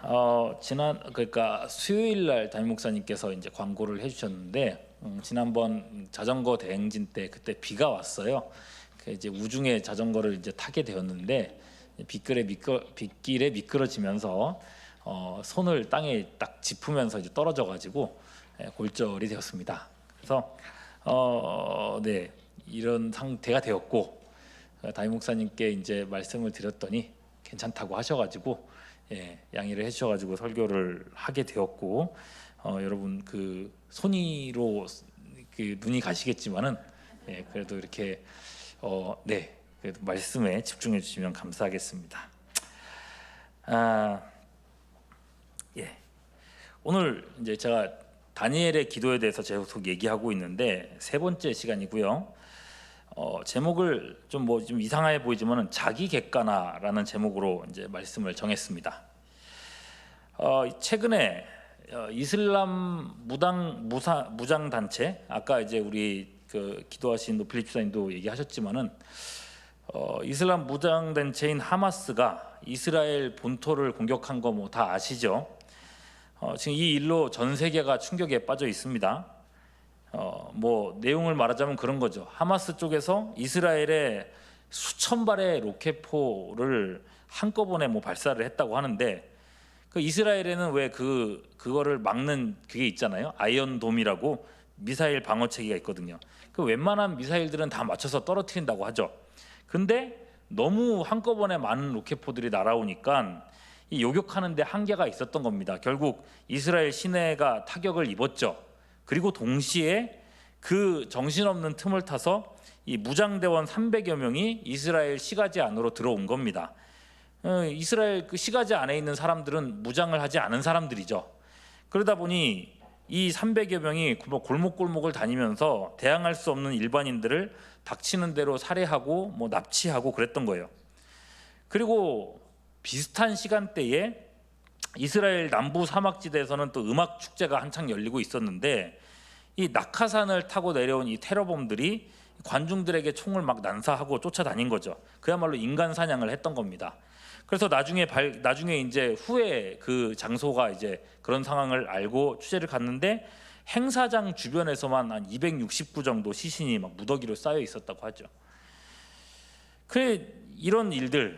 그러니까 수요일 날 담임 목사님께서 이제 광고를 해주셨는데 지난번 자전거 대행진 때 그때 비가 왔어요. 그 이제 우중에 자전거를 이제 타게 되었는데 빗길에 미끄러지면서 손을 땅에 딱 짚으면서 이제 떨어져가지고 골절이 되었습니다. 그래서 네, 이런 상태가 되었고 담임 목사님께 이제 말씀을 드렸더니 괜찮다고 하셔가지고 양해를 해주셔가지고 설교를 하게 되었고 여러분 그 손이로 그 눈이 가시겠지만은 그래도 이렇게 네, 그래도 말씀에 집중해 주시면 감사하겠습니다. 오늘 이제 제가 다니엘의 기도에 대해서 계속 얘기하고 있는데 세 번째 시간이고요. 제목을 좀 이상해 보이지만은 자기 객관화라는 제목으로 이제 말씀을 정했습니다. 최근에 이슬람 무장 단체, 아까 이제 우리 그 기도하신 필립 집사님도 얘기하셨지만은 이슬람 무장 단체인 하마스가 이스라엘 본토를 공격한 거 뭐 다 아시죠? 지금 이 일로 전 세계가 충격에 빠져 있습니다. 뭐 내용을 말하자면 그런 거죠. 하마스 쪽에서 이스라엘에 수천 발의 로켓포를 한꺼번에 뭐 발사를 했다고 하는데 그 이스라엘에는 왜 그거를 막는 그게 있잖아요. 아이언돔이라고 미사일 방어 체계가 있거든요. 그 웬만한 미사일들은 다 맞춰서 떨어뜨린다고 하죠. 근데 너무 한꺼번에 많은 로켓포들이 날아오니까 이 요격하는데 한계가 있었던 겁니다. 결국 이스라엘 시내가 타격을 입었죠. 그리고 동시에 그 정신없는 틈을 타서 이 무장대원 300여 명이 이스라엘 시가지 안으로 들어온 겁니다. 이스라엘 그 시가지 안에 있는 사람들은 무장을 하지 않은 사람들이죠. 그러다 보니 이 300여 명이 골목골목을 다니면서 대항할 수 없는 일반인들을 닥치는 대로 살해하고 뭐 납치하고 그랬던 거예요. 그리고 비슷한 시간대에 이스라엘 남부 사막지대에서는 또 음악 축제가 한창 열리고 있었는데 이 낙하산을 타고 내려온 이 테러범들이 관중들에게 총을 막 난사하고 쫓아다닌 거죠. 그야말로 인간 사냥을 했던 겁니다. 그래서 나중에 이제 후에 그 장소가 이제 그런 상황을 알고 취재를 갔는데 행사장 주변에서만 한 269 정도 시신이 막 무더기로 쌓여 있었다고 하죠. 그래 이런 일들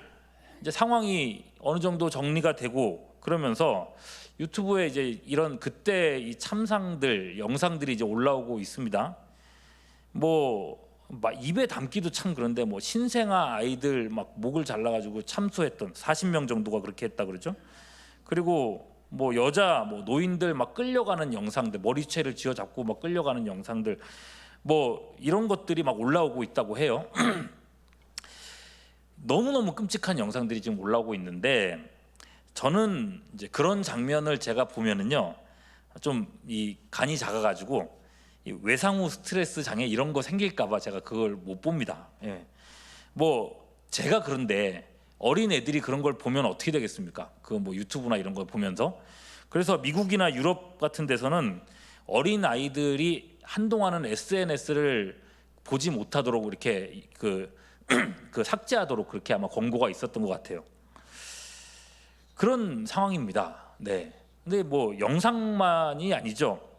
이제 상황이 어느 정도 정리가 되고 그러면서 유튜브에 이제 이런 그때 이 참상들 영상들이 이제 올라오고 있습니다. 뭐 막 입에 담기도 참 그런데 뭐 신생아 아이들 막 목을 잘라가지고 참수했던 40명 정도가 그렇게 했다 그러죠. 그리고 뭐 여자 뭐 노인들 막 끌려가는 영상들, 머리채를 쥐어잡고 막 끌려가는 영상들 뭐 이런 것들이 막 올라오고 있다고 해요. 너무너무 끔찍한 영상들이 지금 올라오고 있는데 저는 이제 그런 장면을 제가 보면은요 좀 이 간이 작아가지고 이 외상후 스트레스 장애 이런 거 생길까봐 제가 그걸 못 봅니다. 뭐 제가 그런데 어린 애들이 그런 걸 보면 어떻게 되겠습니까? 그 뭐 유튜브나 이런 걸 보면서. 그래서 미국이나 유럽 같은 데서는 어린 아이들이 한동안은 SNS를 보지 못하도록 이렇게 그 삭제하도록 그렇게 아마 권고가 있었던 것 같아요. 그런 상황입니다. 네. 근데 뭐 영상만이 아니죠.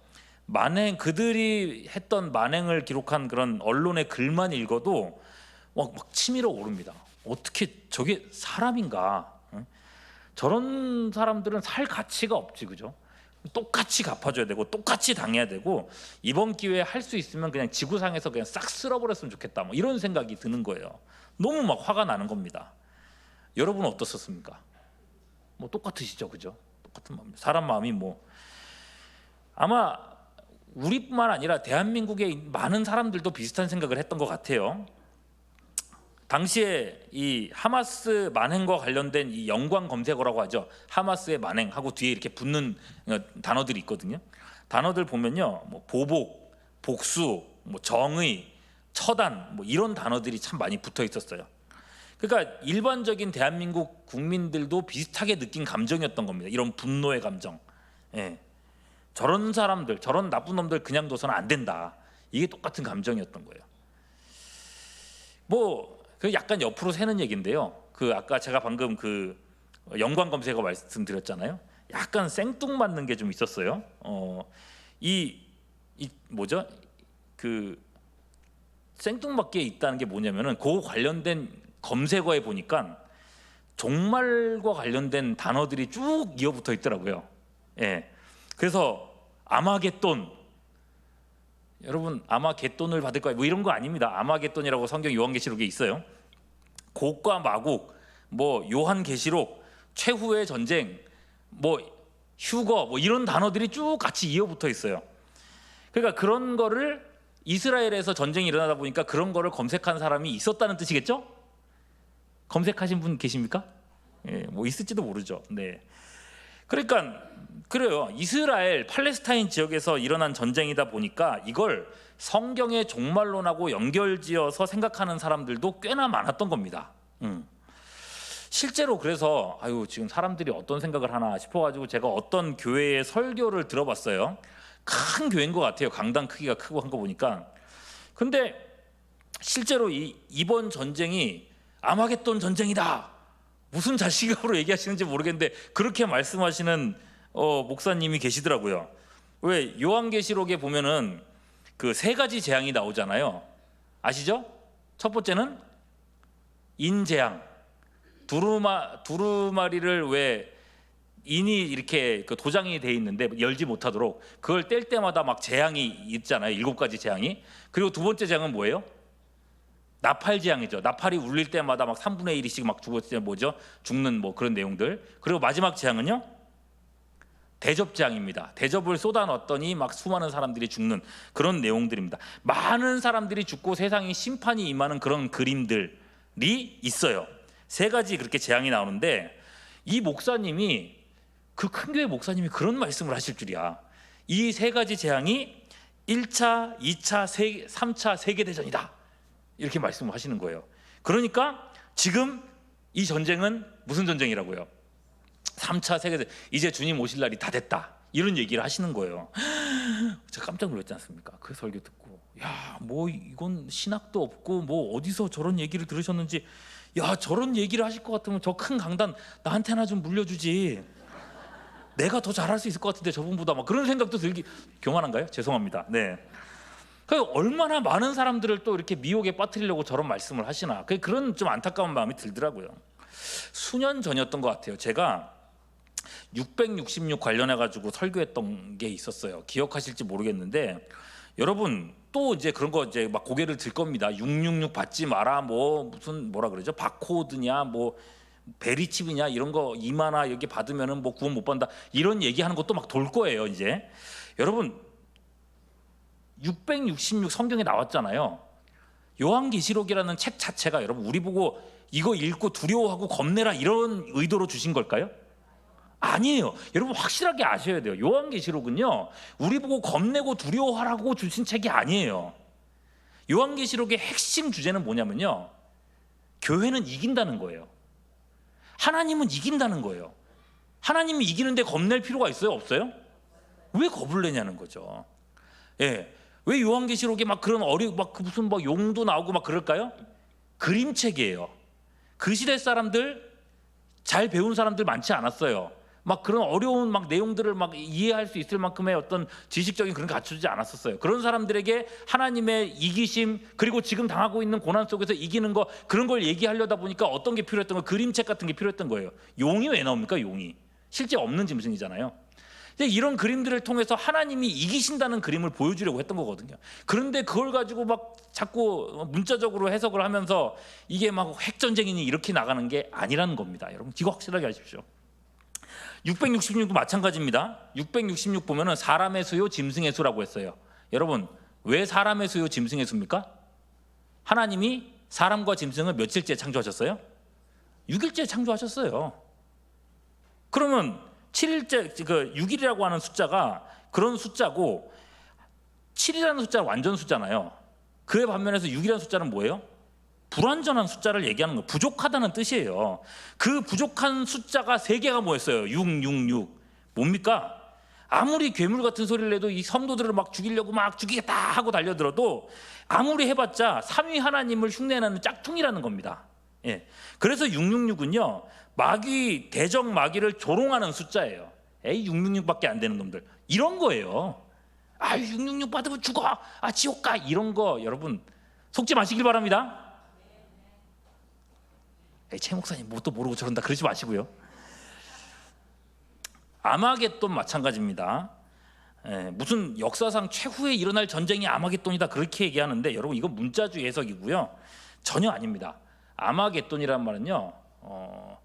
그들이 했던 만행을 기록한 그런 언론의 글만 읽어도 막 치밀어 오릅니다. 어떻게 저게 사람인가? 저런 사람들은 살 가치가 없지, 그죠? 똑같이 갚아줘야 되고 똑같이 당해야 되고 이번 기회에 할 수 있으면 그냥 지구상에서 그냥 싹 쓸어버렸으면 좋겠다. 뭐 이런 생각이 드는 거예요. 너무 막 화가 나는 겁니다. 여러분은 어떻습니까? 뭐 똑같으시죠, 그죠? 똑같은 마음. 사람 마음이 뭐 아마 우리뿐만 아니라 대한민국의 많은 사람들도 비슷한 생각을 했던 것 같아요. 당시에 이 하마스 만행과 관련된 이 연관 검색어라고 하죠. 하마스의 만행하고 뒤에 이렇게 붙는 단어들이 있거든요. 단어들 보면요, 뭐 보복, 복수, 뭐 정의, 처단, 뭐 이런 단어들이 참 많이 붙어 있었어요. 그러니까 일반적인 대한민국 국민들도 비슷하게 느낀 감정이었던 겁니다. 이런 분노의 감정. 저런 사람들, 저런 나쁜 놈들 그냥 둬서는 안 된다. 이게 똑같은 감정이었던 거예요. 뭐 그 약간 옆으로 새는 얘기인데요. 그 아까 제가 방금 그 연관 검색어 말씀드렸잖아요. 약간 생뚱맞는 게 좀 있었어요. 이 뭐죠? 그 생뚱맞게 있다는 게 뭐냐면은 그 관련된 검색어에 보니까 종말과 관련된 단어들이 쭉 이어붙어 있더라고요. 예. 그래서 아마겟돈, 여러분 아마겟돈을 받을 거야 뭐 이런 거 아닙니다. 아마겟돈이라고 성경 요한계시록에 있어요. 곡과 마곡, 뭐 요한계시록, 최후의 전쟁, 뭐 휴거, 뭐 이런 단어들이 쭉 같이 이어붙어 있어요. 그러니까 그런 거를 이스라엘에서 전쟁이 일어나다 보니까 그런 거를 검색한 사람이 있었다는 뜻이겠죠? 검색하신 분 계십니까? 예, 뭐 있을지도 모르죠. 네. 그러니까 그래요. 이스라엘 팔레스타인 지역에서 일어난 전쟁이다 보니까 이걸 성경의 종말론하고 연결지어서 생각하는 사람들도 꽤나 많았던 겁니다. 실제로 그래서 지금 사람들이 어떤 생각을 하나 싶어가지고 제가 어떤 교회의 설교를 들어봤어요. 큰 교회인 것 같아요. 강당 크기가 크고 한 거 보니까. 근데 실제로 이번 전쟁이 아마겟돈 전쟁이다, 무슨 자식으로 얘기하시는지 모르겠는데 그렇게 말씀하시는 목사님이 계시더라고요. 왜 요한계시록에 보면은 그 세 가지 재앙이 나오잖아요. 아시죠? 첫 번째는 인재앙, 두루마리를 왜 인이 이렇게 그 도장이 돼 있는데 열지 못하도록 그걸 뗄 때마다 막 재앙이 있잖아요. 7가지 재앙이. 그리고 두 번째 재앙은 뭐예요? 나팔 재앙이죠. 나팔이 울릴 때마다 막 3분의 1씩 막 죽는 뭐 그런 내용들. 그리고 마지막 재앙은요, 대접 재앙입니다. 대접을 쏟아놨더니 막 수많은 사람들이 죽는 그런 내용들입니다. 많은 사람들이 죽고 세상에 심판이 임하는 그런 그림들이 있어요. 세 가지 그렇게 재앙이 나오는데 이 목사님이, 그 큰 교회 목사님이 그런 말씀을 하실 줄이야. 이 세 가지 재앙이 1차, 2차, 3차 세계대전이다, 이렇게 말씀을 하시는 거예요. 그러니까 지금 이 전쟁은 무슨 전쟁이라고요? 3차 세계대전, 이제 주님 오실 날이 다 됐다, 이런 얘기를 하시는 거예요. 제가 깜짝 놀랐지 않습니까? 그 설교 듣고, 야, 뭐 이건 신학도 없고 뭐 어디서 저런 얘기를 들으셨는지, 야, 저런 얘기를 하실 것 같으면 저 큰 강단 나한테 하나 좀 물려주지, 내가 더 잘할 수 있을 것 같은데 저분보다, 막 그런 생각도 들기. 교만한가요? 죄송합니다. 네. 얼마나 많은 사람들을 또 이렇게 미혹에 빠뜨리려고 저런 말씀을 하시나, 그런 좀 안타까운 마음이 들더라고요. 수년 전이었던 것 같아요. 제가 666 관련해 가지고 설교했던 게 있었어요. 기억하실지 모르겠는데, 여러분 또 이제 그런 거 이제 막 고개를 들 겁니다. 666 받지 마라, 뭐 무슨 뭐라 그러죠? 바코드냐, 뭐 베리칩이냐, 이런 거 이마나 여기 받으면은 뭐 구원 못 받는다, 이런 얘기하는 것도 막 돌 거예요. 이제 여러분 666 성경에 나왔잖아요. 요한계시록이라는 책 자체가 여러분 우리 보고 이거 읽고 두려워하고 겁내라 이런 의도로 주신 걸까요? 아니에요. 여러분 확실하게 아셔야 돼요. 요한계시록은요, 우리 보고 겁내고 두려워하라고 주신 책이 아니에요. 요한계시록의 핵심 주제는 뭐냐면요, 교회는 이긴다는 거예요. 하나님은 이긴다는 거예요. 하나님이 이기는데 겁낼 필요가 있어요? 없어요? 왜 겁을 내냐는 거죠. 예. 왜 요한계시록에 막 그런 막 무슨 막 용도 나오고 막 그럴까요? 그림책이에요. 그 시대 사람들, 잘 배운 사람들 많지 않았어요. 막 그런 어려운 막 내용들을 막 이해할 수 있을 만큼의 어떤 지식적인 그런 게 갖추지 않았었어요. 그런 사람들에게 하나님의 이기심, 그리고 지금 당하고 있는 고난 속에서 이기는 거, 그런 걸 얘기하려다 보니까 어떤 게 필요했던 거예요? 그림책 같은 게 필요했던 거예요. 용이 왜 나옵니까? 용이 실제 없는 짐승이잖아요. 이런 그림들을 통해서 하나님이 이기신다는 그림을 보여주려고 했던 거거든요. 그런데 그걸 가지고 막 자꾸 문자적으로 해석을 하면서 이게 막 핵전쟁이니 이렇게 나가는 게 아니라는 겁니다. 여러분 이거 확실하게 하십시오. 666도 마찬가지입니다. 666 보면은 사람의 수요, 짐승의 수라고 했어요. 여러분 왜 사람의 수요, 짐승의 수입니까? 하나님이 사람과 짐승을 며칠째 창조하셨어요? 6일째 창조하셨어요. 그러면 7일째, 그 6일이라고 하는 숫자가 그런 숫자고, 7이라는 숫자는 완전 숫자잖아요. 그에 반면에서 6이라는 숫자는 뭐예요? 불완전한 숫자를 얘기하는 거예요. 부족하다는 뜻이에요. 그 부족한 숫자가 3개가 뭐였어요? 666. 뭡니까? 아무리 괴물 같은 소리를 내도 이 성도들을 막 죽이려고 막 죽이겠다 하고 달려들어도 아무리 해봤자 삼위 하나님을 흉내내는 짝퉁이라는 겁니다. 예. 그래서 666은요, 마귀, 대적 마귀를 조롱하는 숫자예요. 에이 666밖에 안 되는 놈들, 이런 거예요. 666 받으면 죽어, 지옥 가, 이런 거 여러분 속지 마시길 바랍니다. 최 목사님 뭣도 모르고 저런다 그러지 마시고요. 아마겟돈 마찬가지입니다. 무슨 역사상 최후에 일어날 전쟁이 아마겟돈이다 그렇게 얘기하는데, 여러분 이거 문자주 해석이고요, 전혀 아닙니다. 아마겟돈이란 말은요,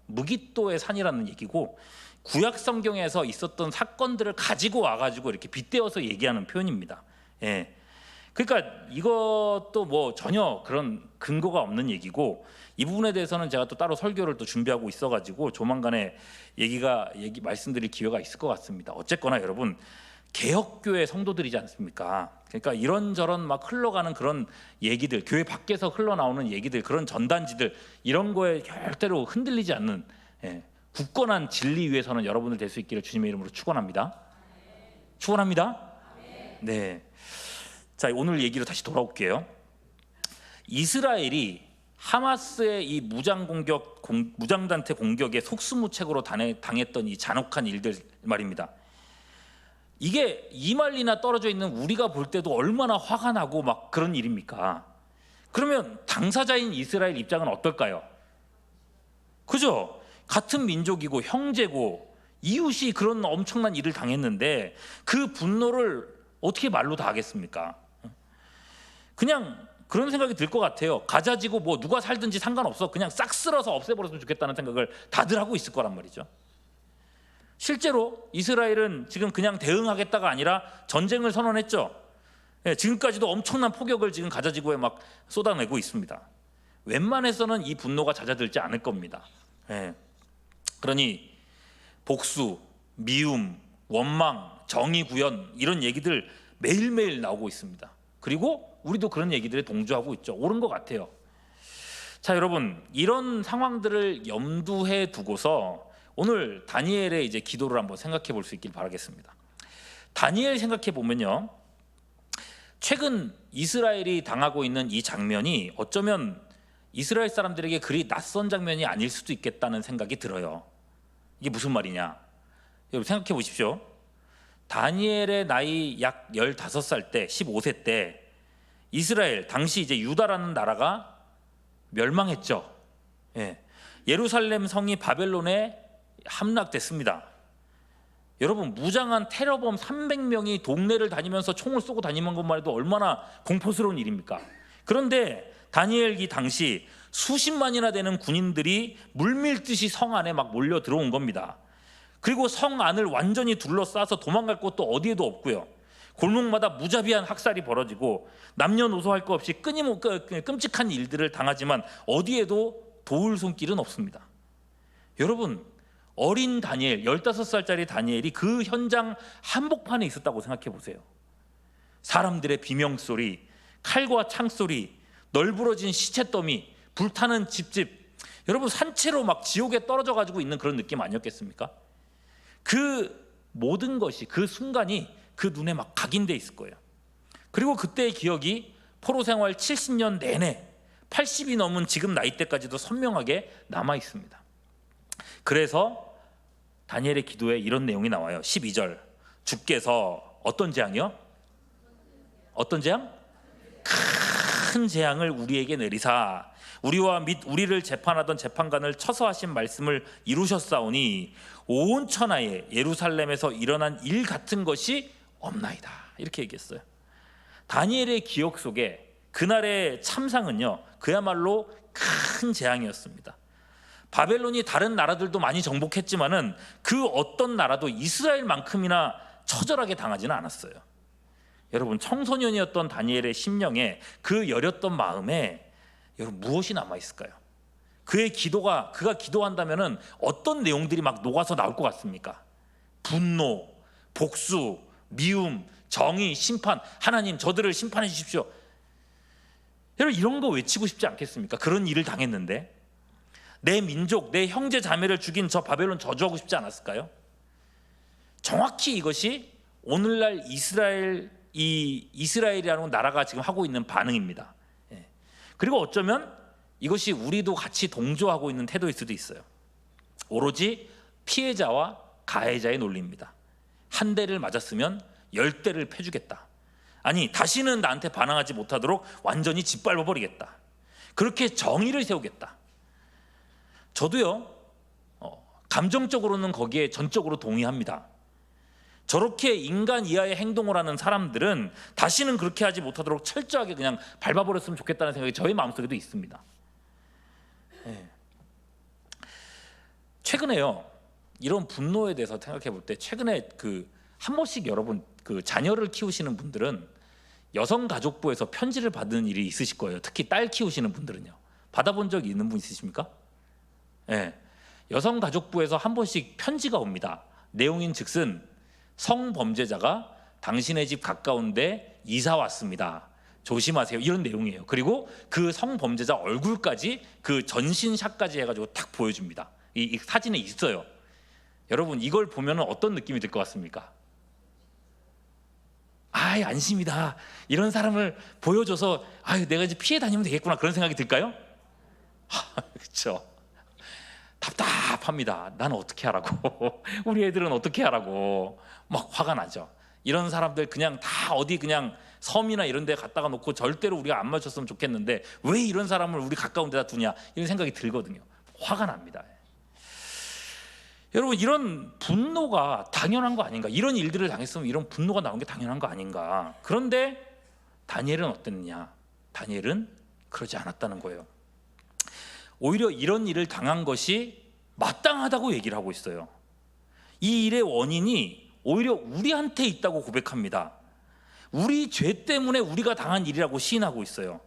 무깃도의 산이라는 얘기고, 구약 성경에서 있었던 사건들을 가지고 와가지고 이렇게 빗대어서 얘기하는 표현입니다. 그러니까 이것도 뭐 전혀 그런 근거가 없는 얘기고, 이 부분에 대해서는 제가 또 따로 설교를 또 준비하고 있어가지고 조만간에 말씀드릴 기회가 있을 것 같습니다. 어쨌거나 여러분, 개혁교회 성도들이지 않습니까? 그러니까 이런저런 막 흘러가는 그런 얘기들, 교회 밖에서 흘러나오는 얘기들, 그런 전단지들, 이런 거에 절대로 흔들리지 않는 굳건한 진리 위에서는 여러분들 될 수 있기를 주님의 이름으로 축원합니다. 축원합니다. 네. 자, 오늘 얘기로 다시 돌아올게요. 이스라엘이 하마스의 이 무장단체 공격에 속수무책으로 당했던 이 잔혹한 일들 말입니다. 이게 이말리나 떨어져 있는 우리가 볼 때도 얼마나 화가 나고 막 그런 일입니까? 그러면 당사자인 이스라엘 입장은 어떨까요? 그죠? 같은 민족이고 형제고 이웃이 그런 엄청난 일을 당했는데 그 분노를 어떻게 말로 다 하겠습니까? 그냥 그런 생각이 들 것 같아요. 가자지고 뭐 누가 살든지 상관없어, 그냥 싹 쓸어서 없애버렸으면 좋겠다는 생각을 다들 하고 있을 거란 말이죠. 실제로 이스라엘은 지금 그냥 대응하겠다가 아니라 전쟁을 선언했죠. 지금까지도 엄청난 포격을 지금 가자지구에 막 쏟아내고 있습니다. 웬만해서는 이 분노가 잦아들지 않을 겁니다. 그러니 복수, 미움, 원망, 정의 구현, 이런 얘기들 매일매일 나오고 있습니다. 그리고 우리도 그런 얘기들에 동조하고 있죠. 옳은 것 같아요. 자, 여러분, 이런 상황들을 염두에 두고서 오늘 다니엘의 이제 기도를 한번 생각해 볼 수 있길 바라겠습니다. 다니엘 생각해 보면요, 최근 이스라엘이 당하고 있는 이 장면이 어쩌면 이스라엘 사람들에게 그리 낯선 장면이 아닐 수도 있겠다는 생각이 들어요. 이게 무슨 말이냐? 여러분 생각해 보십시오. 다니엘의 나이 약 15살 때, 15세 때 이스라엘, 당시 이제 유다라는 나라가 멸망했죠. 예루살렘 성이 바벨론에 함락됐습니다. 여러분, 무장한 테러범 300명이 동네를 다니면서 총을 쏘고 다니는 것만 해도 얼마나 공포스러운 일입니까? 그런데 다니엘기 당시 수십만이나 되는 군인들이 물밀듯이 성 안에 막 몰려 들어온 겁니다. 그리고 성 안을 완전히 둘러싸서 도망갈 곳도 어디에도 없고요. 골목마다 무자비한 학살이 벌어지고 남녀노소 할 것 없이 끔찍한 일들을 당하지만 어디에도 도울 손길은 없습니다. 여러분, 어린 다니엘, 15살짜리 다니엘이 그 현장 한복판에 있었다고 생각해 보세요. 사람들의 비명소리, 칼과 창소리, 널브러진 시체더미, 불타는 집집, 여러분 산채로 막 지옥에 떨어져 가지고 있는 그런 느낌 아니었겠습니까? 그 모든 것이, 그 순간이 그 눈에 막 각인돼 있을 거예요. 그리고 그때의 기억이 포로 생활 70년 내내 80이 넘은 지금 나이대까지도 선명하게 남아 있습니다. 그래서 다니엘의 기도에 이런 내용이 나와요. 12절, 주께서 어떤 재앙이요? 어떤 재앙? 큰 재앙을 우리에게 내리사 우리와 및 우리를 재판하던 재판관을 쳐서 하신 말씀을 이루셨사오니 온 천하에 예루살렘에서 일어난 일 같은 것이 없나이다, 이렇게 얘기했어요. 다니엘의 기억 속에 그날의 참상은요, 그야말로 큰 재앙이었습니다. 바벨론이 다른 나라들도 많이 정복했지만은 그 어떤 나라도 이스라엘만큼이나 처절하게 당하지는 않았어요. 여러분, 청소년이었던 다니엘의 심령에, 그 여렸던 마음에 여러분 무엇이 남아 있을까요? 그가 기도한다면은 어떤 내용들이 막 녹아서 나올 것 같습니까? 분노, 복수, 미움, 정의, 심판. 하나님, 저들을 심판해 주십시오. 여러분, 이런 거 외치고 싶지 않겠습니까? 그런 일을 당했는데 내 민족, 내 형제 자매를 죽인 저 바벨론 저주하고 싶지 않았을까요? 정확히 이것이 오늘날 이스라엘이라는 나라가 지금 하고 있는 반응입니다. 그리고 어쩌면 이것이 우리도 같이 동조하고 있는 태도일 수도 있어요. 오로지 피해자와 가해자의 논리입니다. 한 대를 맞았으면 10대를 패주겠다. 아니, 다시는 나한테 반항하지 못하도록 완전히 짓밟아 버리겠다. 그렇게 정의를 세우겠다. 저도요, 감정적으로는 거기에 전적으로 동의합니다. 저렇게 인간 이하의 행동을 하는 사람들은 다시는 그렇게 하지 못하도록 철저하게 그냥 밟아버렸으면 좋겠다는 생각이 저희 마음속에도 있습니다. 최근에요, 이런 분노에 대해서 생각해 볼 때, 최근에 한 번씩 여러분 자녀를 키우시는 분들은 여성가족부에서 편지를 받은 일이 있으실 거예요. 특히 딸 키우시는 분들은요. 받아본 적 있는 분 있으십니까? 여성가족부에서 한 번씩 편지가 옵니다. 내용인 즉슨 성범죄자가 당신의 집 가까운데 이사 왔습니다. 조심하세요. 이런 내용이에요. 그리고 그 성범죄자 얼굴까지 그 전신샷까지 해가지고 탁 보여줍니다. 이 사진에 있어요. 여러분, 이걸 보면 어떤 느낌이 들 것 같습니까? 아이, 안심이다. 이런 사람을 보여줘서 내가 이제 피해 다니면 되겠구나, 그런 생각이 들까요? 그렇죠. 답답합니다. 난 어떻게 하라고 우리 애들은 어떻게 하라고 막 화가 나죠. 이런 사람들 그냥 다 어디 그냥 섬이나 이런 데 갖다가 놓고 절대로 우리가 안 맞췄으면 좋겠는데 왜 이런 사람을 우리 가까운 데다 두냐, 이런 생각이 들거든요. 화가 납니다. 여러분, 이런 분노가 당연한 거 아닌가? 이런 일들을 당했으면 이런 분노가 나온 게 당연한 거 아닌가? 그런데 다니엘은 어땠느냐? 다니엘은 그러지 않았다는 거예요. 오히려 이런 일을 당한 것이 마땅하다고 얘기를 하고 있어요. 이 일의 원인이 오히려 우리한테 있다고 고백합니다. 우리 죄 때문에 우리가 당한 일이라고 시인하고 있어요.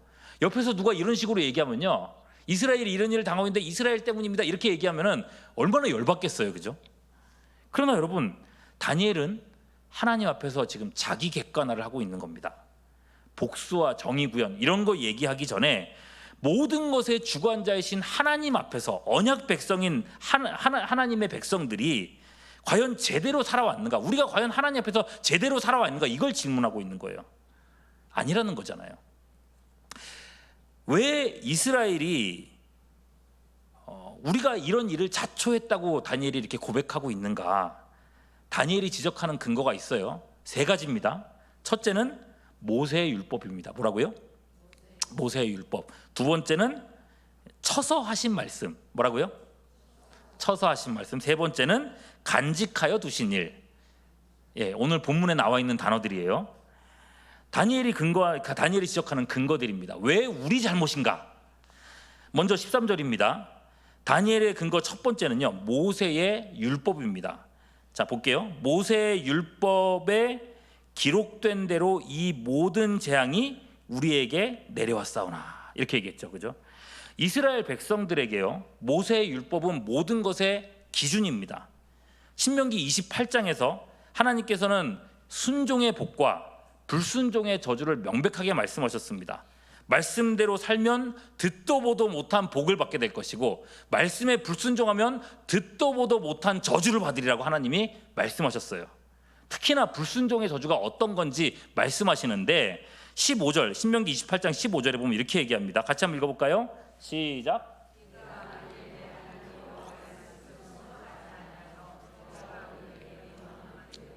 옆에서 누가 이런 식으로 얘기하면요, 이스라엘이 이런 일을 당하고 있는데 이스라엘 때문입니다, 이렇게 얘기하면은 얼마나 열받겠어요, 그죠? 그러나 여러분, 다니엘은 하나님 앞에서 지금 자기 객관화를 하고 있는 겁니다. 복수와 정의 구현 이런 거 얘기하기 전에 모든 것의 주관자이신 하나님 앞에서 언약 백성인 하나님의 백성들이 과연 제대로 살아왔는가, 우리가 과연 하나님 앞에서 제대로 살아왔는가, 이걸 질문하고 있는 거예요. 아니라는 거잖아요. 왜 이스라엘이 우리가 이런 일을 자초했다고 다니엘이 이렇게 고백하고 있는가? 다니엘이 지적하는 근거가 있어요. 3가지입니다. 첫째는 모세의 율법입니다. 뭐라고요? 모세의 율법. 두 번째는 쳐서 하신 말씀. 뭐라고요? 쳐서 하신 말씀. 세 번째는 간직하여 두신 일. 오늘 본문에 나와 있는 단어들이에요. 다니엘이 지적하는 근거들입니다. 왜 우리 잘못인가? 먼저 13절입니다. 다니엘의 근거 첫 번째는요, 모세의 율법입니다. 자, 볼게요. 모세의 율법에 기록된 대로 이 모든 재앙이 우리에게 내려왔사오나, 이렇게 얘기했죠. 그죠? 이스라엘 백성들에게요, 모세의 율법은 모든 것의 기준입니다. 신명기 28장에서 하나님께서는 순종의 복과 불순종의 저주를 명백하게 말씀하셨습니다. 말씀대로 살면 듣도 보도 못한 복을 받게 될 것이고, 말씀에 불순종하면 듣도 보도 못한 저주를 받으리라고 하나님이 말씀하셨어요. 특히나 불순종의 저주가 어떤 건지 말씀하시는데 15절, 신명기 28장 15절에 보면 이렇게 얘기합니다. 같이 한번 읽어볼까요? 시작.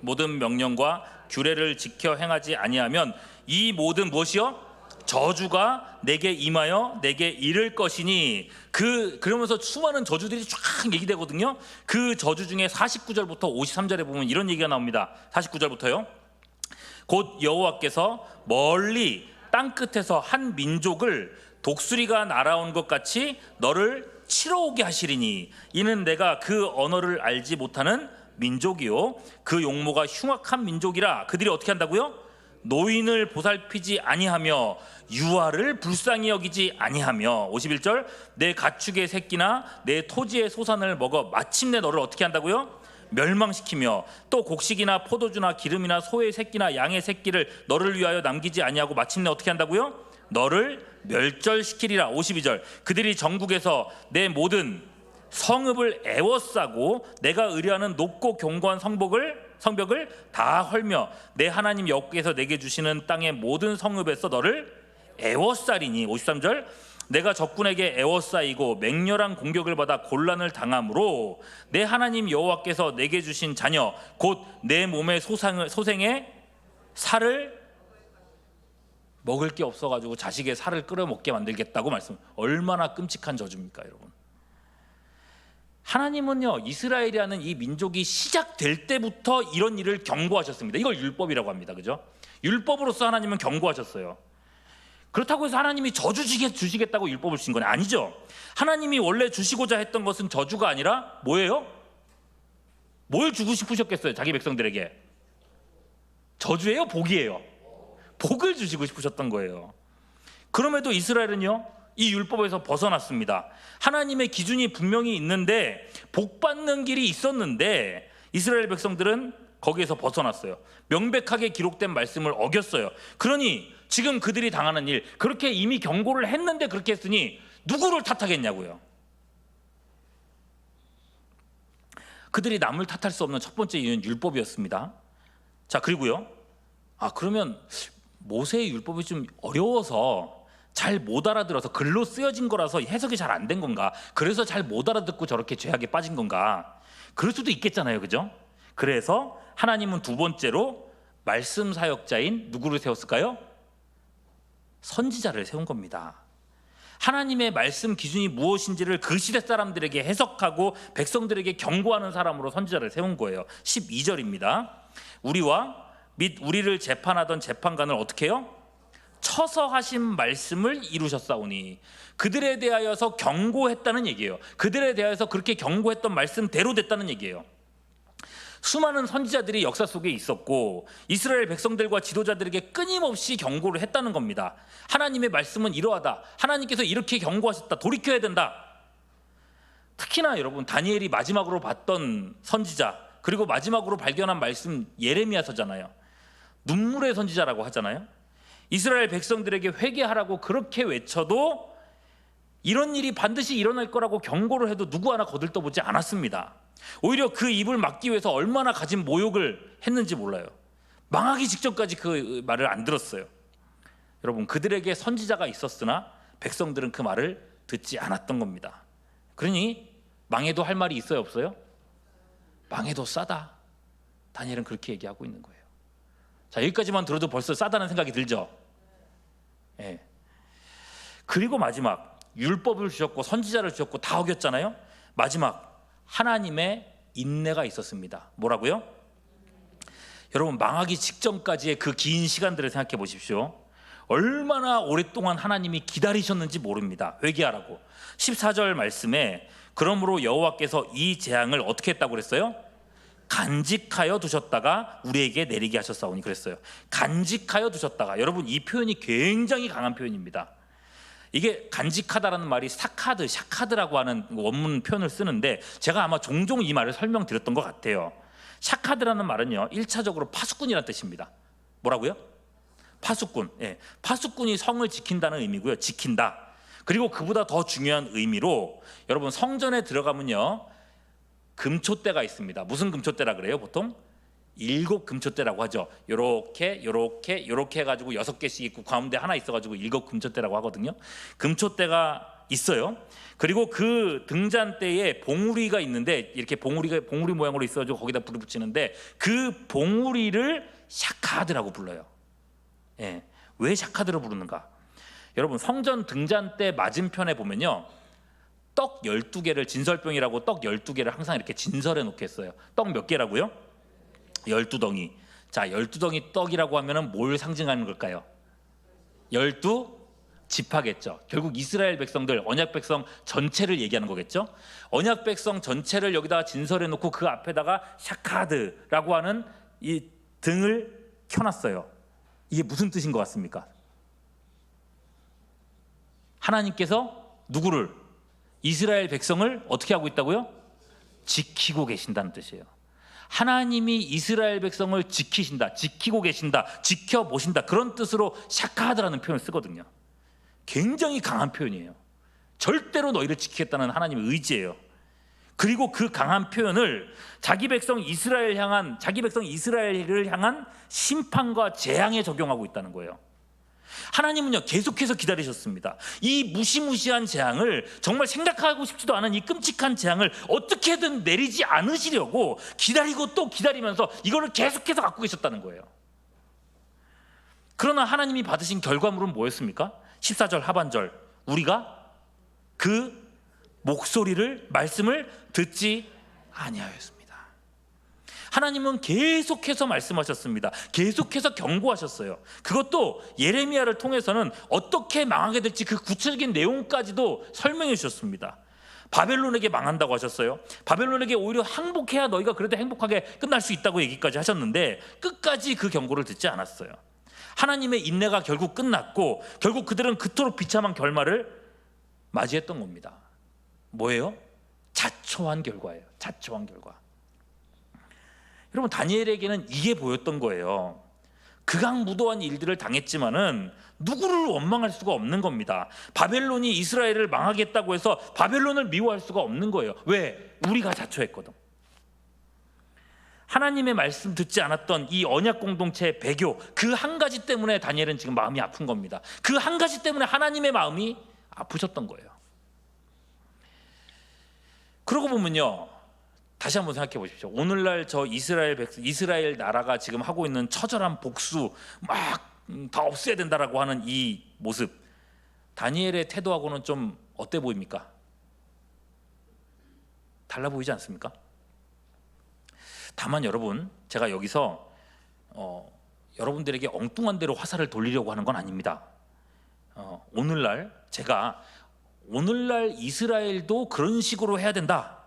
모든 명령과 규례를 지켜 행하지 아니하면 이 모든 무엇이요? 저주가 내게 임하여 내게 이를 것이니. 그러면서 수많은 저주들이 쫙 얘기되거든요. 그 저주 중에 49절부터 53절에 보면 이런 얘기가 나옵니다. 49절부터요. 곧 여호와께서 멀리 땅 끝에서 한 민족을 독수리가 날아온 것 같이 너를 치러 오게 하시리니, 이는 내가 그 언어를 알지 못하는 민족이요 그 용모가 흉악한 민족이라. 그들이 어떻게 한다고요? 노인을 보살피지 아니하며 유아를 불쌍히 여기지 아니하며. 51절, 내 가축의 새끼나 내 토지의 소산을 먹어 마침내 너를 어떻게 한다고요? 멸망시키며 또 곡식이나 포도주나 기름이나 소의 새끼나 양의 새끼를 너를 위하여 남기지 아니하고 마침내 어떻게 한다고요? 너를 멸절시키리라. 52절, 그들이 전국에서 내 모든 성읍을 애워싸고 내가 의뢰하는 높고 견고한 성벽을 다 헐며 내 하나님 여호와께서 내게 주시는 땅의 모든 성읍에서 너를 애워싸리니. 53절, 내가 적군에게 애워싸이고 맹렬한 공격을 받아 곤란을 당함으로 내 하나님 여호와께서 내게 주신 자녀 곧 내 몸의 소생의 살을 먹을 게 없어가지고 자식의 살을 끌어먹게 만들겠다고 말씀. 얼마나 끔찍한 저주입니까, 여러분? 하나님은요, 이스라엘이라는 이 민족이 시작될 때부터 이런 일을 경고하셨습니다. 이걸 율법이라고 합니다. 그죠? 율법으로서 하나님은 경고하셨어요. 그렇다고 해서 하나님이 저주 주시겠다고 율법을 주신 건 아니죠. 하나님이 원래 주시고자 했던 것은 저주가 아니라 뭐예요? 뭘 주고 싶으셨겠어요? 자기 백성들에게 저주예요? 복이에요? 복을 주시고 싶으셨던 거예요. 그럼에도 이스라엘은요, 이 율법에서 벗어났습니다. 하나님의 기준이 분명히 있는데 복 받는 길이 있었는데 이스라엘 백성들은 거기에서 벗어났어요. 명백하게 기록된 말씀을 어겼어요. 그러니 지금 그들이 당하는 일, 그렇게 이미 경고를 했는데 그렇게 했으니 누구를 탓하겠냐고요. 그들이 남을 탓할 수 없는 첫 번째 이유는 율법이었습니다. 자, 그리고요, 그러면 모세의 율법이 좀 어려워서 잘 못 알아들어서 글로 쓰여진 거라서 해석이 잘 안 된 건가? 그래서 잘 못 알아듣고 저렇게 죄악에 빠진 건가? 그럴 수도 있겠잖아요, 그죠? 그래서 하나님은 두 번째로 말씀 사역자인 누구를 세웠을까요? 선지자를 세운 겁니다. 하나님의 말씀 기준이 무엇인지를 그 시대 사람들에게 해석하고 백성들에게 경고하는 사람으로 선지자를 세운 거예요. 12절입니다. 우리와 및 우리를 재판하던 재판관을 어떻게 해요? 쳐서 하신 말씀을 이루셨사오니. 그들에 대하여서 경고했다는 얘기예요. 그들에 대하여서 그렇게 경고했던 말씀대로 됐다는 얘기예요. 수많은 선지자들이 역사 속에 있었고 이스라엘 백성들과 지도자들에게 끊임없이 경고를 했다는 겁니다. 하나님의 말씀은 이러하다. 하나님께서 이렇게 경고하셨다. 돌이켜야 된다. 특히나 여러분, 다니엘이 마지막으로 봤던 선지자, 그리고 마지막으로 발견한 말씀 예레미야서잖아요. 눈물의 선지자라고 하잖아요. 이스라엘 백성들에게 회개하라고 그렇게 외쳐도 이런 일이 반드시 일어날 거라고 경고를 해도 누구 하나 거들떠보지 않았습니다. 오히려 그 입을 막기 위해서 얼마나 가진 모욕을 했는지 몰라요. 망하기 직전까지 그 말을 안 들었어요. 여러분, 그들에게 선지자가 있었으나 백성들은 그 말을 듣지 않았던 겁니다. 그러니 망해도 할 말이 있어요, 없어요? 망해도 싸다. 다니엘은 그렇게 얘기하고 있는 거예요. 자, 여기까지만 들어도 벌써 싸다는 생각이 들죠? 예. 그리고 마지막, 율법을 주셨고 선지자를 주셨고 다 어겼잖아요. 마지막, 하나님의 인내가 있었습니다. 뭐라고요? 여러분, 망하기 직전까지의 그 긴 시간들을 생각해 보십시오. 얼마나 오랫동안 하나님이 기다리셨는지 모릅니다. 회개하라고. 14절 말씀에 그러므로 여호와께서 이 재앙을 어떻게 했다고 그랬어요? 간직하여 두셨다가 우리에게 내리게 하셨사오니 그랬어요. 간직하여 두셨다가. 여러분, 이 표현이 굉장히 강한 표현입니다. 이게 간직하다라는 말이 샤카드라고 하는 원문 표현을 쓰는데 제가 아마 종종 이 말을 설명드렸던 것 같아요. 샤카드라는 말은요, 1차적으로 파수꾼이라는 뜻입니다. 뭐라고요? 파수꾼. 예. 파수꾼이 성을 지킨다는 의미고요. 지킨다. 그리고 그보다 더 중요한 의미로 여러분, 성전에 들어가면요, 금초대가 있습니다. 무슨 금초대라 그래요? 보통 7 금초대라고 하죠. 요렇게 해가지고 6개씩 있고 가운데 하나 있어가지고 7 금초대라고 하거든요. 금초대가 있어요. 그리고 그 등잔대에 봉우리가 있는데 이렇게 봉우리 모양으로 있어가지고 거기다 불을 붙이는데 그 봉우리를 샤카드라고 불러요. 예. 왜 샤카드로 부르는가? 여러분, 성전 등잔대 맞은편에 보면요, 떡 12개를, 진설병이라고 떡 12개를 항상 이렇게 진설해 놓겠어요. 떡 몇 개라고요? 12덩이. 자, 12덩이 떡이라고 하면은 뭘 상징하는 걸까요? 12지파겠죠. 결국 이스라엘 백성들, 언약 백성 전체를 얘기하는 거겠죠. 언약 백성 전체를 여기다가 진설해 놓고 그 앞에다가 샤카드라고 하는 이 등을 켜놨어요. 이게 무슨 뜻인 것 같습니까? 하나님께서 누구를? 이스라엘 백성을 어떻게 하고 있다고요? 지키고 계신다는 뜻이에요. 하나님이 이스라엘 백성을 지키신다, 지키고 계신다, 지켜보신다, 그런 뜻으로 샤카드라는 표현을 쓰거든요. 굉장히 강한 표현이에요. 절대로 너희를 지키겠다는 하나님의 의지예요. 그리고 그 강한 표현을 자기 백성 이스라엘을 향한 심판과 재앙에 적용하고 있다는 거예요. 하나님은요 계속해서 기다리셨습니다. 이 무시무시한 재앙을, 정말 생각하고 싶지도 않은 이 끔찍한 재앙을 어떻게든 내리지 않으시려고 기다리고 또 기다리면서 이거를 계속해서 갖고 계셨다는 거예요. 그러나 하나님이 받으신 결과물은 뭐였습니까? 14절 하반절, 우리가 그 목소리를, 말씀을 듣지 아니하였습니다. 하나님은 계속해서 말씀하셨습니다. 계속해서 경고하셨어요. 그것도 예레미야를 통해서는 어떻게 망하게 될지 그 구체적인 내용까지도 설명해 주셨습니다. 바벨론에게 망한다고 하셨어요. 바벨론에게 오히려 항복해야 너희가 그래도 행복하게 끝날 수 있다고 얘기까지 하셨는데 끝까지 그 경고를 듣지 않았어요. 하나님의 인내가 결국 끝났고 결국 그들은 그토록 비참한 결말을 맞이했던 겁니다. 뭐예요? 자초한 결과예요. 자초한 결과. 여러분, 다니엘에게는 이게 보였던 거예요. 극악무도한 일들을 당했지만은 누구를 원망할 수가 없는 겁니다. 바벨론이 이스라엘을 망하게 했다고 해서 바벨론을 미워할 수가 없는 거예요. 왜? 우리가 자초했거든. 하나님의 말씀 듣지 않았던 이 언약 공동체의 배교, 그 한 가지 때문에 다니엘은 지금 마음이 아픈 겁니다. 그 한 가지 때문에 하나님의 마음이 아프셨던 거예요. 그러고 보면요, 다시 한번 생각해 보십시오. 오늘날 저 이스라엘 나라가 지금 하고 있는 처절한 복수, 막 다 없애야 된다라고 하는 이 모습, 다니엘의 태도하고는 좀 어때 보입니까? 달라 보이지 않습니까? 다만 여러분, 제가 여기서 여러분들에게 엉뚱한 대로 화살을 돌리려고 하는 건 아닙니다. 오늘날 이스라엘도 그런 식으로 해야 된다.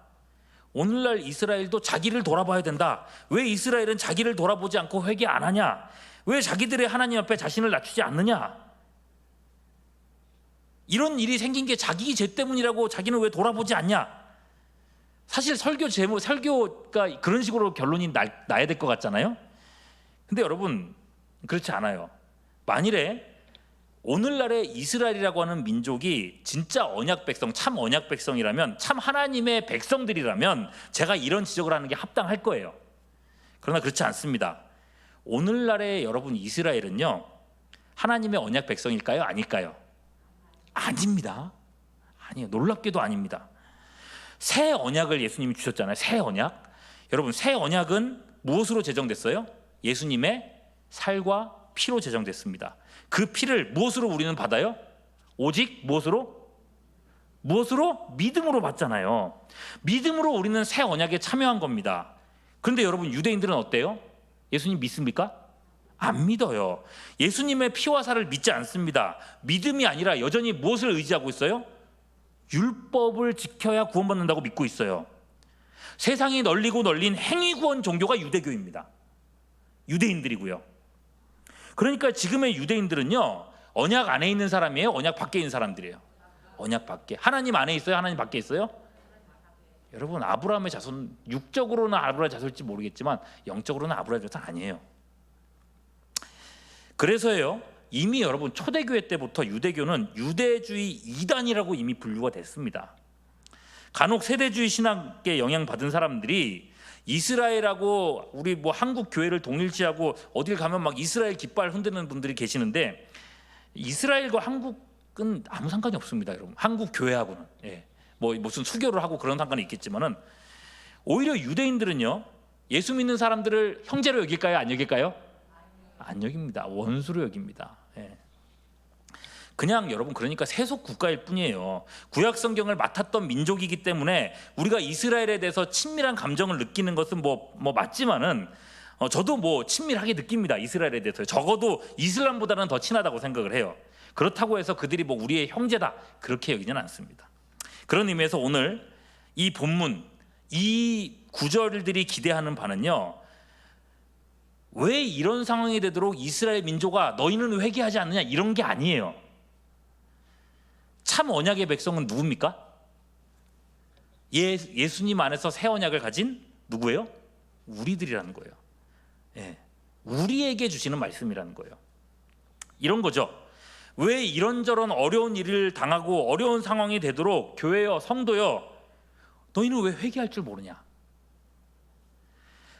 오늘날 이스라엘도 자기를 돌아봐야 된다. 왜 이스라엘은 자기를 돌아보지 않고 회개 안 하냐? 왜 자기들의 하나님 앞에 자신을 낮추지 않느냐? 이런 일이 생긴 게 자기 죄 때문이라고 자기는 왜 돌아보지 않냐? 사실 설교가 그런 식으로 결론이 나야 될 것 같잖아요. 근데 여러분, 그렇지 않아요. 만일에 오늘날의 이스라엘이라고 하는 민족이 진짜 언약 백성, 참 언약 백성이라면, 참 하나님의 백성들이라면 제가 이런 지적을 하는 게 합당할 거예요. 그러나 그렇지 않습니다. 오늘날의 여러분 이스라엘은요, 하나님의 언약 백성일까요? 아닐까요? 아닙니다. 아니에요. 놀랍게도 아닙니다. 새 언약을 예수님이 주셨잖아요. 새 언약. 여러분, 새 언약은 무엇으로 제정됐어요? 예수님의 살과 피로 제정됐습니다. 그 피를 무엇으로 우리는 받아요? 오직 무엇으로? 믿음으로 받잖아요. 믿음으로 우리는 새 언약에 참여한 겁니다. 그런데 여러분, 유대인들은 어때요? 예수님 믿습니까? 안 믿어요. 예수님의 피와 살을 믿지 않습니다. 믿음이 아니라 여전히 무엇을 의지하고 있어요? 율법을 지켜야 구원받는다고 믿고 있어요. 세상이 널리고 널린 행위구원 종교가 유대교입니다. 유대인들이고요. 그러니까 지금의 유대인들은요, 언약 안에 있는 사람이에요? 언약 밖에 있는 사람들이에요? 언약 밖에. 하나님 안에 있어요? 하나님 밖에 있어요? 여러분, 아브라함의 자손, 육적으로는 아브라함의 자손일지 모르겠지만 영적으로는 아브라함의 자손 아니에요. 그래서요, 이미 여러분 초대교회 때부터 유대교는 유대주의 이단이라고 이미 분류가 됐습니다. 간혹 세대주의 신학에 영향받은 사람들이 이스라엘하고 우리 뭐 한국 교회를 동일시하고 어딜 가면 막 이스라엘 깃발 흔드는 분들이 계시는데, 이스라엘과 한국은 아무 상관이 없습니다, 여러분. 한국 교회하고는. 뭐 무슨 수교를 하고 그런 상관이 있겠지만은, 오히려 유대인들은요, 예수 믿는 사람들을 형제로 여길까요? 안 여길까요? 안 여깁니다. 원수로 여깁니다. 그냥 여러분, 그러니까 세속 국가일 뿐이에요. 구약 성경을 맡았던 민족이기 때문에 우리가 이스라엘에 대해서 친밀한 감정을 느끼는 것은 뭐 맞지만은, 저도 뭐 친밀하게 느낍니다. 이스라엘에 대해서. 적어도 이슬람보다는 더 친하다고 생각을 해요. 그렇다고 해서 그들이 뭐 우리의 형제다, 그렇게 여기지는 않습니다. 그런 의미에서 오늘 이 본문, 이 구절들이 기대하는 바는요, 왜 이런 상황이 되도록 이스라엘 민족아 너희는 회개하지 않느냐, 이런 게 아니에요. 참 언약의 백성은 누굽니까? 예수님 안에서 새 언약을 가진 누구예요? 우리들이라는 거예요. 우리에게 주시는 말씀이라는 거예요. 이런 거죠. 왜 이런저런 어려운 일을 당하고 어려운 상황이 되도록 교회여, 성도여, 너희는 왜 회개할 줄 모르냐?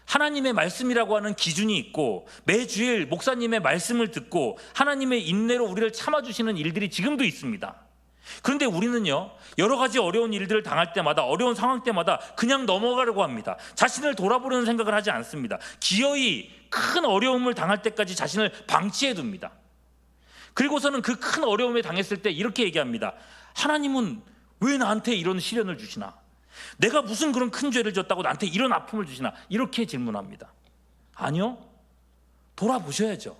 하나님의 말씀이라고 하는 기준이 있고 매주일 목사님의 말씀을 듣고 하나님의 인내로 우리를 참아주시는 일들이 지금도 있습니다. 그런데 우리는요, 여러 가지 어려운 일들을 당할 때마다, 어려운 상황 때마다 그냥 넘어가려고 합니다. 자신을 돌아보려는 생각을 하지 않습니다. 기어이 큰 어려움을 당할 때까지 자신을 방치해 둡니다. 그리고서는 그 큰 어려움에 당했을 때 이렇게 얘기합니다. 하나님은 왜 나한테 이런 시련을 주시나? 내가 무슨 그런 큰 죄를 졌다고 나한테 이런 아픔을 주시나? 이렇게 질문합니다. 아니요, 돌아보셔야죠.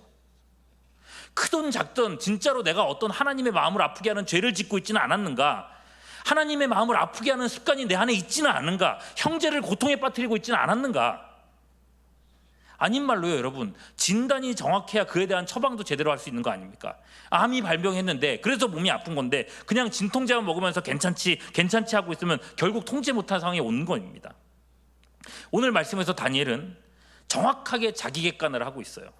크든 작든 진짜로 내가 어떤 하나님의 마음을 아프게 하는 죄를 짓고 있지는 않았는가? 하나님의 마음을 아프게 하는 습관이 내 안에 있지는 않은가? 형제를 고통에 빠뜨리고 있지는 않았는가? 아닌 말로요, 여러분, 진단이 정확해야 그에 대한 처방도 제대로 할 수 있는 거 아닙니까? 암이 발병했는데 그래서 몸이 아픈 건데 그냥 진통제만 먹으면서 괜찮지 하고 있으면 결국 통제 못한 상황이 오는 겁니다. 오늘 말씀에서 다니엘은 정확하게 자기 객관을 하고 있어요.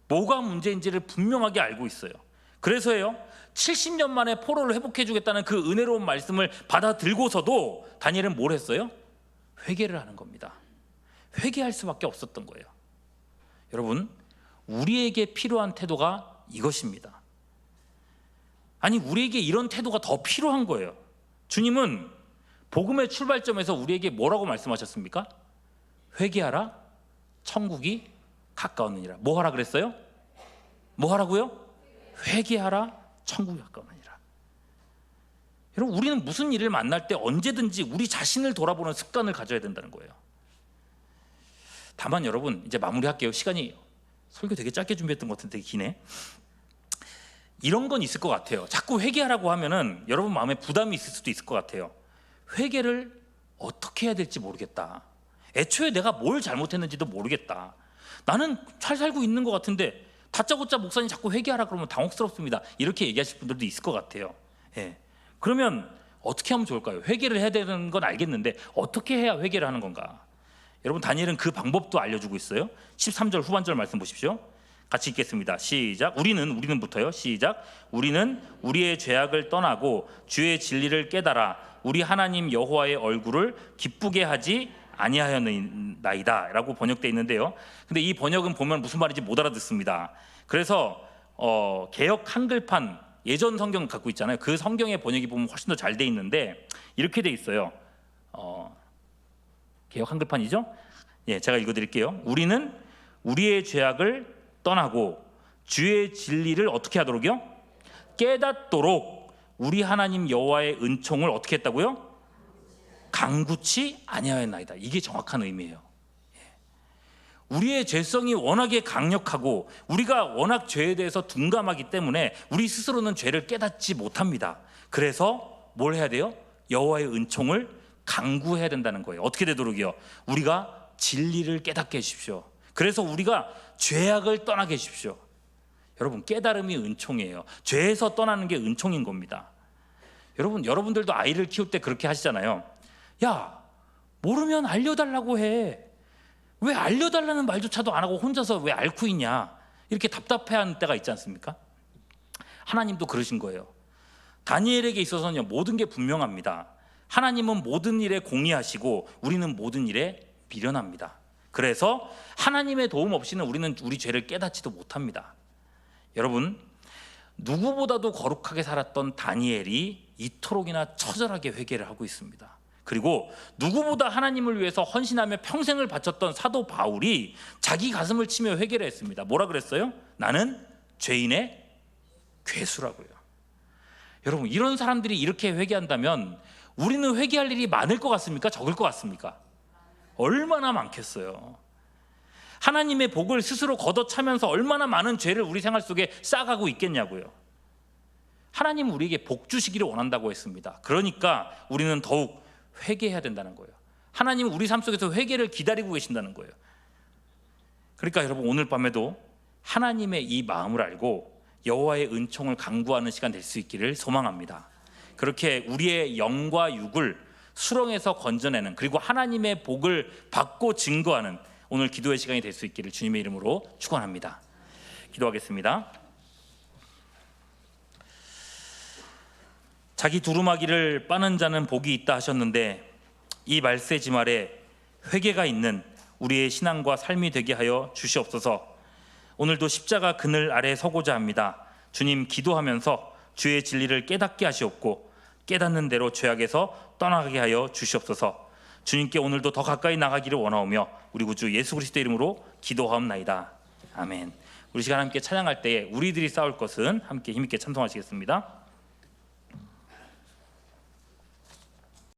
뭐가 문제인지를 분명하게 알고 있어요. 그래서요, 70년 만에 포로를 회복해 주겠다는 그 은혜로운 말씀을 받아들고서도 다니엘은 뭘 했어요? 회개를 하는 겁니다. 회개할 수밖에 없었던 거예요. 여러분, 우리에게 필요한 태도가 이것입니다. 아니, 우리에게 이런 태도가 더 필요한 거예요. 주님은 복음의 출발점에서 우리에게 뭐라고 말씀하셨습니까? 회개하라, 천국이 가까웠느니라. 뭐 하라 그랬어요? 뭐 하라고요? 회개하라, 천국이 가까웠느니라. 여러분, 우리는 무슨 일을 만날 때 언제든지 우리 자신을 돌아보는 습관을 가져야 된다는 거예요. 다만 여러분, 이제 마무리할게요. 시간이, 설교 되게 짧게 준비했던 것 같은데 되게 기네. 이런 건 있을 것 같아요. 자꾸 회개하라고 하면은 여러분 마음에 부담이 있을 수도 있을 것 같아요. 회개를 어떻게 해야 될지 모르겠다. 애초에 내가 뭘 잘못했는지도 모르겠다. 나는 잘 살고 있는 것 같은데 다짜고짜 목사님 자꾸 회개하라 그러면 당혹스럽습니다. 이렇게 얘기하실 분들도 있을 것 같아요. 예. 그러면 어떻게 하면 좋을까요? 회개를 해야 되는 건 알겠는데 어떻게 해야 회개를 하는 건가? 여러분, 다니엘은 그 방법도 알려주고 있어요. 13절 후반절 말씀 보십시오. 같이 읽겠습니다. 시작. 우리는부터요. 시작. 우리는 우리의 죄악을 떠나고 주의 진리를 깨달아 우리 하나님 여호와의 얼굴을 기쁘게 하지 아니하였나이다 라고 번역되어 있는데요. 근데 이 번역은 보면 무슨 말인지 못 알아듣습니다. 그래서 개역 한글판 예전 성경 갖고 있잖아요. 그 성경의 번역이 보면 훨씬 더 잘 돼 있는데 이렇게 돼 있어요. 개역 한글판이죠? 예, 제가 읽어드릴게요. 우리는 우리의 죄악을 떠나고 주의 진리를 어떻게 하도록요? 깨닫도록 우리 하나님 여호와의 은총을 어떻게 했다고요? 강구치 아니하였나이다. 이게 정확한 의미예요. 우리의 죄성이 워낙에 강력하고 우리가 워낙 죄에 대해서 둔감하기 때문에 우리 스스로는 죄를 깨닫지 못합니다. 그래서 뭘 해야 돼요? 여호와의 은총을 강구해야 된다는 거예요. 어떻게 되도록이요? 우리가 진리를 깨닫게 해주십시오. 그래서 우리가 죄악을 떠나게 해주십시오. 여러분, 깨달음이 은총이에요. 죄에서 떠나는 게 은총인 겁니다. 여러분들도 아이를 키울 때 그렇게 하시잖아요. 야, 모르면 알려달라고 해. 왜 알려달라는 말조차도 안 하고 혼자서 왜 앓고 있냐, 이렇게 답답해하는 때가 있지 않습니까? 하나님도 그러신 거예요. 다니엘에게 있어서는 모든 게 분명합니다. 하나님은 모든 일에 공의하시고 우리는 모든 일에 미련합니다. 그래서 하나님의 도움 없이는 우리는 우리 죄를 깨닫지도 못합니다. 여러분, 누구보다도 거룩하게 살았던 다니엘이 이토록이나 처절하게 회개를 하고 있습니다. 그리고 누구보다 하나님을 위해서 헌신하며 평생을 바쳤던 사도 바울이 자기 가슴을 치며 회개를 했습니다. 뭐라 그랬어요? 나는 죄인의 괴수라고요. 여러분, 이런 사람들이 이렇게 회개한다면 우리는 회개할 일이 많을 것 같습니까? 적을 것 같습니까? 얼마나 많겠어요. 하나님의 복을 스스로 걷어차면서 얼마나 많은 죄를 우리 생활 속에 쌓아가고 있겠냐고요. 하나님은 우리에게 복 주시기를 원한다고 했습니다. 그러니까 우리는 더욱 회개해야 된다는 거예요. 하나님은 우리 삶 속에서 회개를 기다리고 계신다는 거예요. 그러니까 여러분, 오늘 밤에도 하나님의 이 마음을 알고 여호와의 은총을 간구하는 시간 될 수 있기를 소망합니다. 그렇게 우리의 영과 육을 수렁에서 건져내는, 그리고 하나님의 복을 받고 증거하는 오늘 기도의 시간이 될 수 있기를 주님의 이름으로 축원합니다. 기도하겠습니다. 자기 두루마기를 빠는 자는 복이 있다 하셨는데 이 말세지 말에 회개가 있는 우리의 신앙과 삶이 되게 하여 주시옵소서. 오늘도 십자가 그늘 아래 서고자 합니다. 주님, 기도하면서 주의 진리를 깨닫게 하시옵고 깨닫는 대로 죄악에서 떠나게 하여 주시옵소서. 주님께 오늘도 더 가까이 나가기를 원하오며 우리 구주 예수 그리스도의 이름으로 기도하옵나이다. 아멘. 우리 시간 함께 찬양할 때에 우리들이 싸울 것은 함께 힘있게 찬송하시겠습니다.